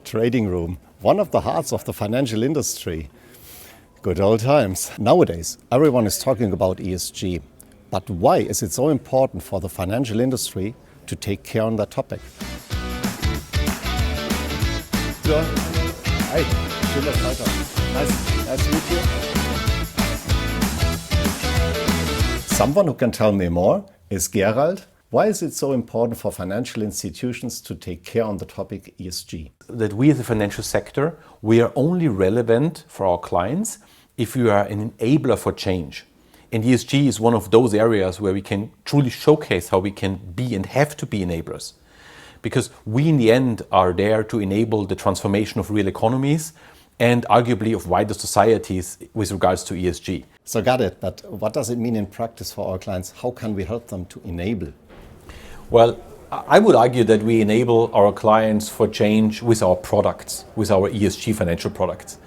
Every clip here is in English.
Trading room, one of the hearts of the financial industry. Good old times. Nowadays, everyone is talking about ESG. But why is it so important for the financial industry to take care on that topic? So, hi, schön, dass Freitag. Nice to meet you. Someone who can tell me more is Gerald. Why is it so important for financial institutions to take care on the topic ESG? That we as a financial sector, we are only relevant for our clients if we are an enabler for change. And ESG is one of those areas where we can truly showcase how we can be and have to be enablers. Because we in the end are there to enable the transformation of real economies and arguably of wider societies with regards to ESG. So got it, but what does it mean in practice for our clients? How can we help them to enable? Well, I would argue that we enable our clients for change with our products, with our ESG financial products.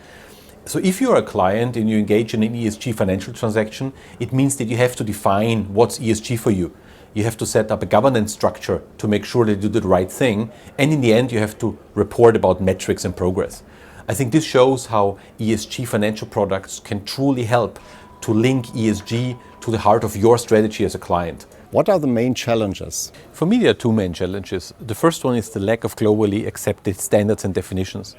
So if you're a client and you engage in an ESG financial transaction, it means that you have to define what's ESG for you. You have to set up a governance structure to make sure that you do the right thing. And in the end, you have to report about metrics and progress. I think this shows how ESG financial products can truly help to link ESG to the heart of your strategy as a client. What are the main challenges? For me, there are two main challenges. The first one is the lack of globally accepted standards and definitions.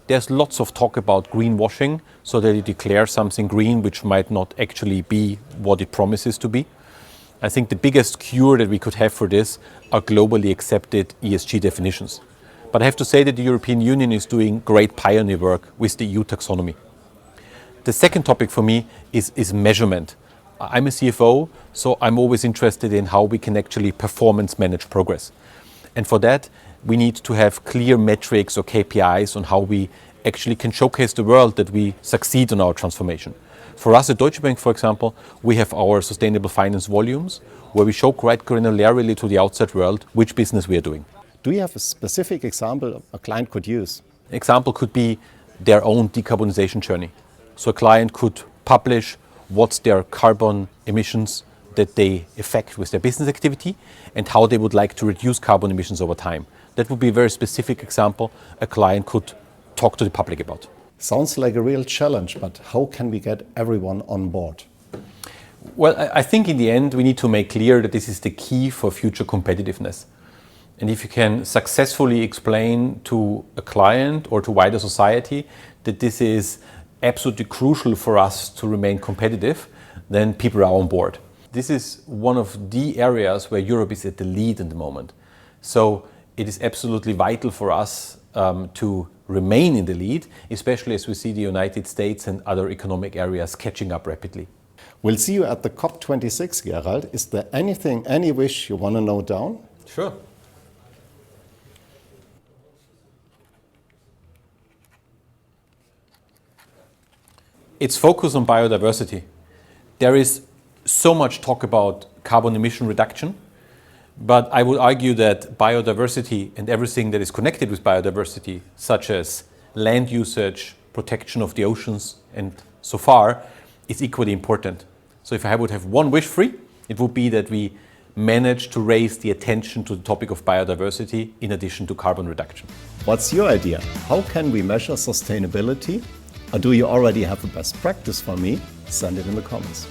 There's lots of talk about greenwashing, so that you declare something green which might not actually be what it promises to be. I think the biggest cure that we could have for this are globally accepted ESG definitions. But I have to say that the European Union is doing great pioneer work with the EU taxonomy. The second topic for me is measurement. I'm a CFO, so I'm always interested in how we can actually performance manage progress. And for that, we need to have clear metrics or KPIs on how we actually can showcase the world that we succeed on our transformation. For us at Deutsche Bank, for example, we have our sustainable finance volumes, where we show quite granularly to the outside world which business we are doing. Do you have a specific example a client could use? An example could be their own decarbonization journey. So a client could publish what's their carbon emissions that they affect with their business activity and how they would like to reduce carbon emissions over time. That would be a very specific example a client could talk to the public about. Sounds like a real challenge, but how can we get everyone on board? Well, I think in the end we need to make clear that this is the key for future competitiveness. And if you can successfully explain to a client or to wider society that this is absolutely crucial for us to remain competitive, then people are on board. This is one of the areas where Europe is at the lead at the moment. So it is absolutely vital for us to remain in the lead, especially as we see the United States and other economic areas catching up rapidly. We'll see you at the COP26, Gerald. Is there anything, any wish you want to note down? Sure. It's focused on biodiversity. There is so much talk about carbon emission reduction, but I would argue that biodiversity and everything that is connected with biodiversity, such as land usage, protection of the oceans, and so far, is equally important. So if I would have one wish free, it would be that we manage to raise the attention to the topic of biodiversity in addition to carbon reduction. What's your idea? How can we measure sustainability? Or do you already have a best practice for me? Send it in the comments.